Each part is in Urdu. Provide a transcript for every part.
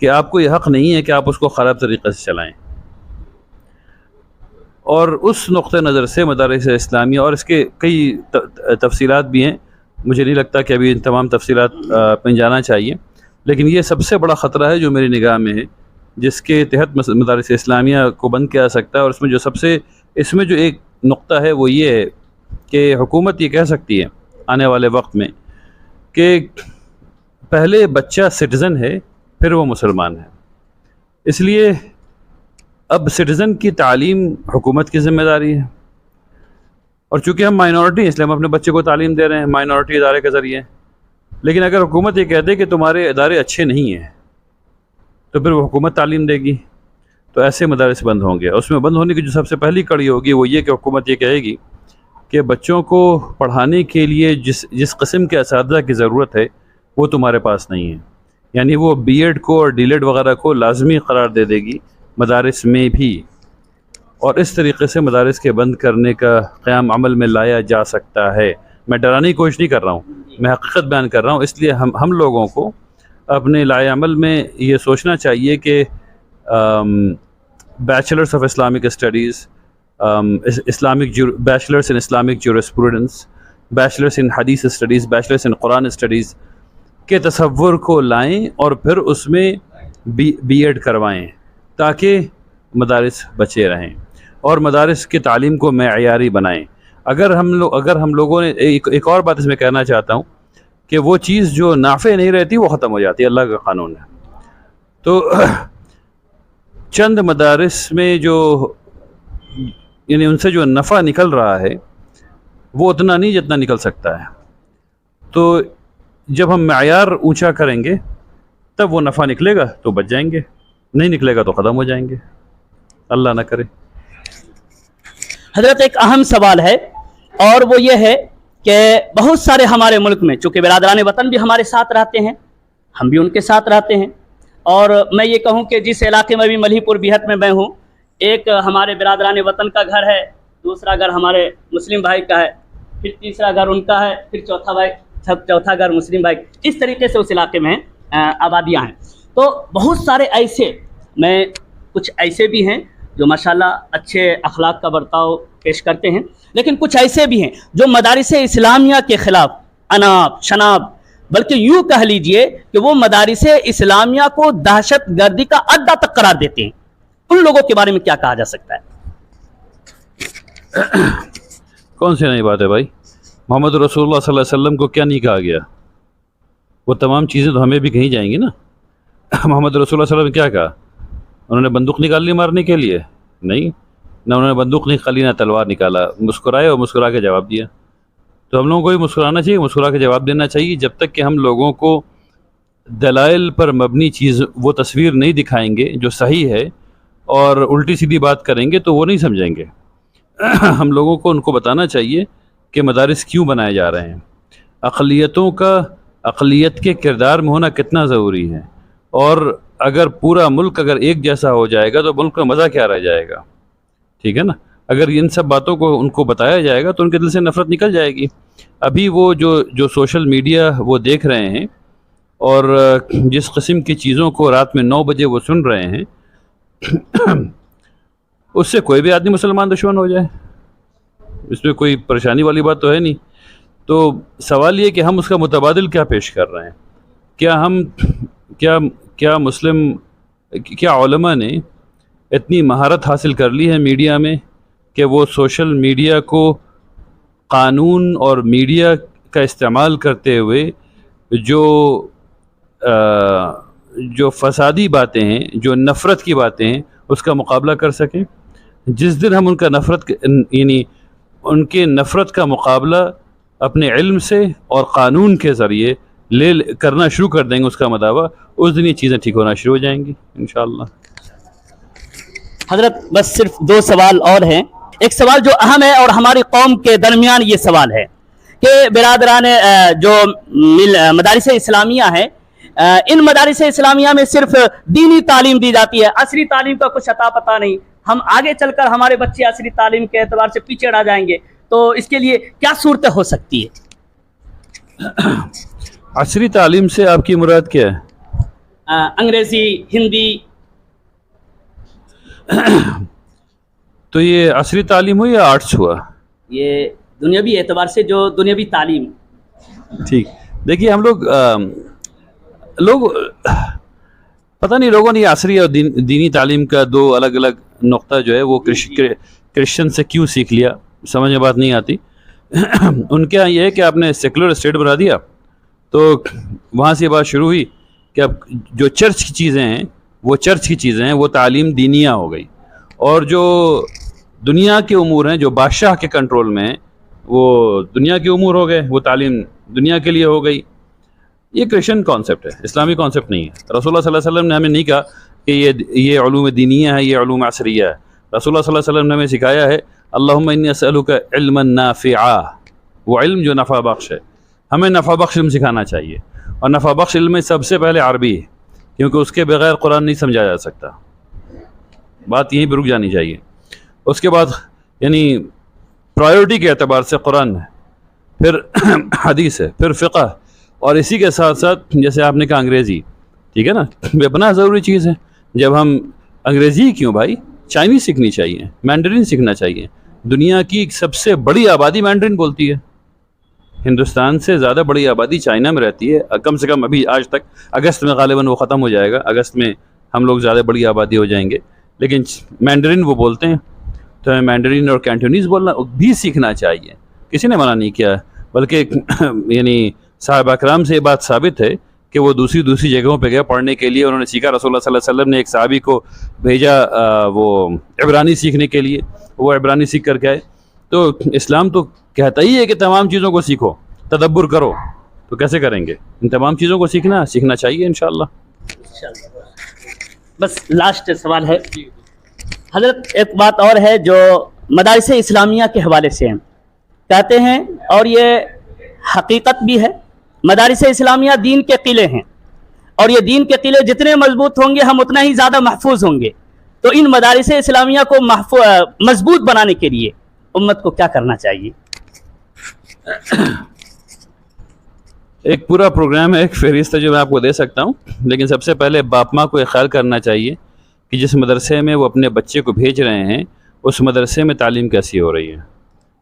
کہ آپ کو یہ حق نہیں ہے کہ آپ اس کو خراب طریقے سے چلائیں. اور اس نقطہ نظر سے مدارس اسلامیہ، اور اس کے کئی تفصیلات بھی ہیں، مجھے نہیں لگتا کہ ابھی ان تمام تفصیلات پہ جانا چاہیے، لیکن یہ سب سے بڑا خطرہ ہے جو میری نگاہ میں ہے، جس کے تحت مدارس اسلامیہ کو بند کیا جا سکتا ہے. اور اس میں جو ایک نقطہ ہے وہ یہ ہے کہ حکومت یہ کہہ سکتی ہے آنے والے وقت میں کہ پہلے بچہ سٹیزن ہے پھر وہ مسلمان ہے. اس لیے اب سٹیزن کی تعلیم حکومت کی ذمہ داری ہے، اور چونکہ ہم مائنورٹی ہیں اس لیے ہم اپنے بچے کو تعلیم دے رہے ہیں مائنورٹی ادارے کے ذریعے. لیکن اگر حکومت یہ کہتے کہ تمہارے ادارے اچھے نہیں ہیں تو پھر وہ حکومت تعلیم دے گی، تو ایسے مدارس بند ہوں گے. اس میں بند ہونے کی جو سب سے پہلی کڑی ہوگی وہ یہ کہ حکومت یہ کہے گی کہ بچوں کو پڑھانے کے لیے جس قسم کے اساتذہ کی ضرورت ہے وہ تمہارے پاس نہیں ہے. یعنی وہ بی ایڈ کو اور ڈی ایڈ وغیرہ کو لازمی قرار دے دے گی مدارس میں بھی، اور اس طریقے سے مدارس کے بند کرنے کا قیام عمل میں لایا جا سکتا ہے. میں ڈرانے کی کوشش نہیں کر رہا ہوں، میں حقیقت بیان کر رہا ہوں. اس لیے ہم لوگوں کو اپنے لائے عمل میں یہ سوچنا چاہیے کہ bachelors of Islamic studies, bachelors in Islamic jurisprudence, bachelors in Hadith studies, bachelors in Quran studies کے تصور کو لائیں اور پھر اس میں بی ایڈ کروائیں تاکہ مدارس بچے رہیں اور مدارس کی تعلیم کو معیاری بنائیں. اگر ہم لوگوں نے ایک اور بات اس میں کہنا چاہتا ہوں کہ وہ چیز جو نافع نہیں رہتی وہ ختم ہو جاتی ہے، اللہ کا قانون ہے. تو چند مدارس میں یعنی ان سے جو نفع نکل رہا ہے وہ اتنا نہیں جتنا نکل سکتا ہے. تو جب ہم معیار اونچا کریں گے تب وہ نفع نکلے گا تو بچ جائیں گے، نہیں نکلے گا تو ختم ہو جائیں گے، اللہ نہ کرے. حضرت ایک اہم سوال ہے اور وہ یہ ہے کہ بہت سارے ہمارے ملک میں چونکہ برادران وطن بھی ہمارے ساتھ رہتے ہیں، ہم بھی ان کے ساتھ رہتے ہیں، اور میں یہ کہوں کہ جس علاقے میں بھی ملہی پور بیہٹ میں میں ہوں، ایک ہمارے برادران وطن کا گھر ہے، دوسرا گھر ہمارے مسلم بھائی کا ہے، پھر تیسرا گھر ان کا ہے، پھر چوتھا گھر مسلم بھائی. اس طریقے سے اس علاقے میں آبادیاں ہیں. تو بہت سارے کچھ ایسے بھی ہیں جو ماشاءاللہ اچھے اخلاق کا برتاؤ پیش کرتے ہیں، لیکن کچھ ایسے بھی ہیں جو مدارس اسلامیہ کے خلاف اناب شناب، بلکہ یوں کہہ لیجئے کہ وہ مدارس اسلامیہ کو دہشت گردی کا اڈا تک قرار دیتے ہیں. ان لوگوں کے بارے میں کیا کہا جا سکتا ہے؟ کون سی نئی بات ہے بھائی؟ محمد رسول اللہ صلی اللہ علیہ وسلم کو کیا نہیں کہا گیا؟ وہ تمام چیزیں تو ہمیں بھی کہیں جائیں گی نا. محمد رسول اللہ صلی اللہ علیہ وسلم نے کیا کہا؟ انہوں نے بندوق نکال لی مارنے کے لیے؟ نہیں، نہ انہوں نے بندوق نکالی نہ تلوار نکالا، مسکرائے اور مسکرا کے جواب دیا. تو ہم لوگوں کو بھی مسکرانا چاہیے، مسکرا کے جواب دینا چاہیے. جب تک کہ ہم لوگوں کو دلائل پر مبنی چیز وہ تصویر نہیں دکھائیں گے جو صحیح ہے اور الٹی سیدھی بات کریں گے تو وہ نہیں سمجھیں گے. ہم لوگوں کو ان کو بتانا چاہیے کہ مدارس کیوں بنائے جا رہے ہیں، اقلیتوں کا اقلیت کے کردار میں ہونا کتنا ضروری ہے، اور اگر پورا ملک اگر ایک جیسا ہو جائے گا تو ملک کا مزہ کیا رہ جائے گا. ٹھیک ہے نا؟ اگر ان سب باتوں کو ان کو بتایا جائے گا تو ان کے دل سے نفرت نکل جائے گی. ابھی وہ جو سوشل میڈیا وہ دیکھ رہے ہیں اور جس قسم کی چیزوں کو رات میں 9 بجے وہ سن رہے ہیں، اس سے کوئی بھی آدمی مسلمان دشمن ہو جائے، اس میں کوئی پریشانی والی بات تو ہے نہیں. تو سوال یہ کہ ہم اس کا متبادل کیا پیش کر رہے ہیں؟ کیا علماء نے اتنی مہارت حاصل کر لی ہے میڈیا میں کہ وہ سوشل میڈیا کو قانون اور میڈیا کا استعمال کرتے ہوئے جو فسادی باتیں ہیں، جو نفرت کی باتیں ہیں، اس کا مقابلہ کر سکیں؟ جس دن ہم ان کے نفرت کا مقابلہ اپنے علم سے اور قانون کے ذریعے کرنا شروع کر دیں گے، اس کا مداوع، اس دن یہ چیزیں ٹھیک ہونا شروع ہو جائیں گی انشاءاللہ. حضرت بس صرف 2 سوال اور ہیں. ایک سوال جو اہم ہے اور ہماری قوم کے درمیان یہ سوال ہے کہ برادران جو مدارس اسلامیہ ہیں، ان مدارس اسلامیہ میں صرف دینی تعلیم دی جاتی ہے، عصری تعلیم کا کچھ عطا پتہ نہیں. ہم آگے چل کر ہمارے بچے عصری تعلیم کے اعتبار سے پیچھے رہ جائیں گے، تو اس کے لیے کیا صورت ہو سکتی ہے؟ عصری تعلیم سے آپ کی مراد کیا ہے؟ انگریزی، ہندی؟ تو یہ عصری تعلیم ہوئی یا آرٹس ہوا؟ یہ دنیاوی اعتبار سے جو دنیاوی تعلیم. ٹھیک. دیکھیے ہم لوگ پتہ نہیں لوگوں نے عصری اور دینی تعلیم کا دو الگ الگ نقطہ جو ہے وہ کرسچن سے کیوں سیکھ لیا، سمجھ میں بات نہیں آتی. ان کے یہاں یہ ہے کہ آپ نے سیکولر اسٹیٹ بنا دیا تو وہاں سے یہ بات شروع ہوئی کہ اب جو چرچ کی چیزیں ہیں وہ تعلیم دینیہ ہو گئی، اور جو دنیا کے امور ہیں جو بادشاہ کے کنٹرول میں ہیں وہ دنیا کے امور ہو گئے، وہ تعلیم دنیا کے لیے ہو گئی. یہ کرسچن کانسیپٹ ہے، اسلامی کانسیپٹ نہیں ہے. رسول اللہ صلی اللہ علیہ وسلم نے ہمیں نہیں کہا کہ یہ علوم دینیہ ہے، یہ علوم عصریہ ہے. رسول اللہ صلی اللہ علیہ وسلم نے ہمیں سکھایا ہے اللہم انی اسألک علما نافعا، وہ علم جو نفع بخش ہے. ہمیں نفع بخش علم سکھانا چاہیے، اور نفع بخش علم میں سب سے پہلے عربی ہے، کیونکہ اس کے بغیر قرآن نہیں سمجھا جا سکتا. بات یہیں پہ رک جانی چاہیے. اس کے بعد یعنی پرائیورٹی کے اعتبار سے قرآن ہے، پھر حدیث ہے، پھر فقہ، اور اسی کے ساتھ ساتھ جیسے آپ نے کہا انگریزی، ٹھیک ہے نا، بنا ضروری چیز ہے. جب ہم انگریزی کیوں بھائی، چائنیز سیکھنی چاہیے، مینڈرین سیکھنا چاہیے. دنیا کی سب سے بڑی آبادی مینڈرین بولتی ہے. ہندوستان سے زیادہ بڑی آبادی چائنا میں رہتی ہے، کم سے کم ابھی آج تک. اگست میں غالباً وہ ختم ہو جائے گا، اگست میں ہم لوگ زیادہ بڑی آبادی ہو جائیں گے، لیکن مینڈرین وہ بولتے ہیں. تو ہمیں مینڈرین اور کینٹونیز بولنا بھی سیکھنا چاہیے، کسی نے منع نہیں کیا. بلکہ یعنی صحابہ اکرام سے یہ بات ثابت ہے کہ وہ دوسری جگہوں پہ گئے پڑھنے کے لیے، انہوں نے سیکھا. رسول اللہ صلی اللہ علیہ وسلم نے ایک صحابی کو بھیجا وہ عبرانی سیکھنے کے لیے، وہ عبرانی سیکھ کر کے آئے. تو اسلام تو کہتا ہی ہے کہ تمام چیزوں کو سیکھو، تدبر کرو. تو کیسے کریں گے؟ ان تمام چیزوں کو سیکھنا چاہیے انشاءاللہ. بس لاسٹ سوال ہے حضرت، ایک بات اور ہے جو مدارس اسلامیہ کے حوالے سے ہیں. کہتے ہیں، اور یہ حقیقت بھی ہے، مدارس اسلامیہ دین کے قلعے ہیں، اور یہ دین کے قلعے جتنے مضبوط ہوں گے ہم اتنا ہی زیادہ محفوظ ہوں گے. تو ان مدارس اسلامیہ کو مضبوط بنانے کے لیے امت کو کیا کرنا چاہیے؟ ایک پورا پروگرام ہے، ایک فہرست ہے جو میں آپ کو دے سکتا ہوں، لیکن سب سے پہلے باپ ماں کو یہ خیال کرنا چاہیے کہ جس مدرسے میں وہ اپنے بچے کو بھیج رہے ہیں اس مدرسے میں تعلیم کیسی ہو رہی ہے،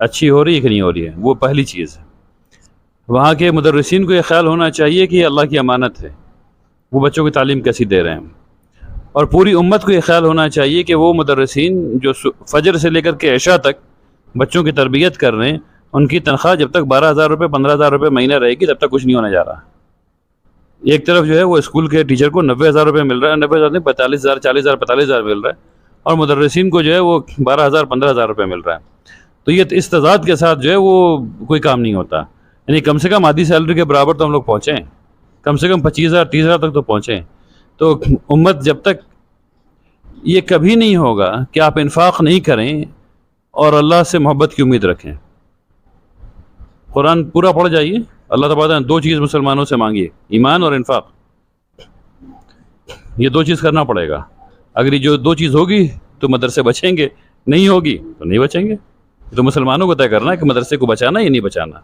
اچھی ہو رہی ہے کہ نہیں ہو رہی ہے. وہ پہلی چیز ہے. وہاں کے مدرسین کو یہ خیال ہونا چاہیے کہ یہ اللہ کی امانت ہے، وہ بچوں کی تعلیم کیسی دے رہے ہیں. اور پوری امت کو یہ خیال ہونا چاہیے کہ وہ مدرسین جو فجر سے لے کر کے عشاء تک بچوں کی تربیت کر رہے ہیں، ان کی تنخواہ جب تک 12,000 روپے 15,000 روپے مہینہ رہے گی تب تک کچھ نہیں ہونے جا رہا. ایک طرف جو ہے وہ اسکول کے ٹیچر کو 90,000 روپے مل رہا ہے، 90,000 نہیں 45,000 40,000 45,000 مل رہا ہے، اور مدرسین کو جو ہے وہ 12,000 15,000 روپے مل رہا ہے. تو یہ اس تضاد کے ساتھ جو ہے وہ کوئی کام نہیں ہوتا. یعنی کم سے کم آدھی سیلری کے برابر تو ہم لوگ پہنچیں، کم سے کم 25,000 30,000 تک تو پہنچیں. تو امت جب تک یہ کبھی نہیں ہوگا کہ آپ انفاق نہیں کریں اور اللہ سے محبت کی امید رکھیں. قرآن پورا پڑھ جائیے. اللہ تعالیٰ نے 2 چیز مسلمانوں سے مانگی ہے، ایمان اور انفاق. یہ 2 چیز کرنا پڑے گا. اگر یہ جو 2 چیز ہوگی تو مدرسے بچیں گے، نہیں ہوگی تو نہیں بچیں گے. تو مسلمانوں کو طے کرنا ہے کہ مدرسے کو بچانا یا نہیں بچانا.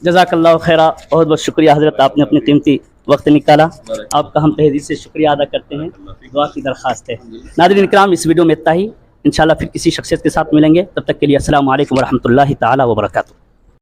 جزاک اللہ خیرہ. بہت بہت شکریہ حضرت، آپ نے اپنی قیمتی وقت نکالا. آپ کا ہم تہ دل سے شکریہ ادا کرتے ہیں، دعا کی درخواست ہے. ناظرین کرام، اس ویڈیو میں اتنا ہی. انشاءاللہ پھر کسی شخصیت کے ساتھ ملیں گے. تب تک کے لیے السلام علیکم ورحمۃ اللہ تعالی وبرکاتہ.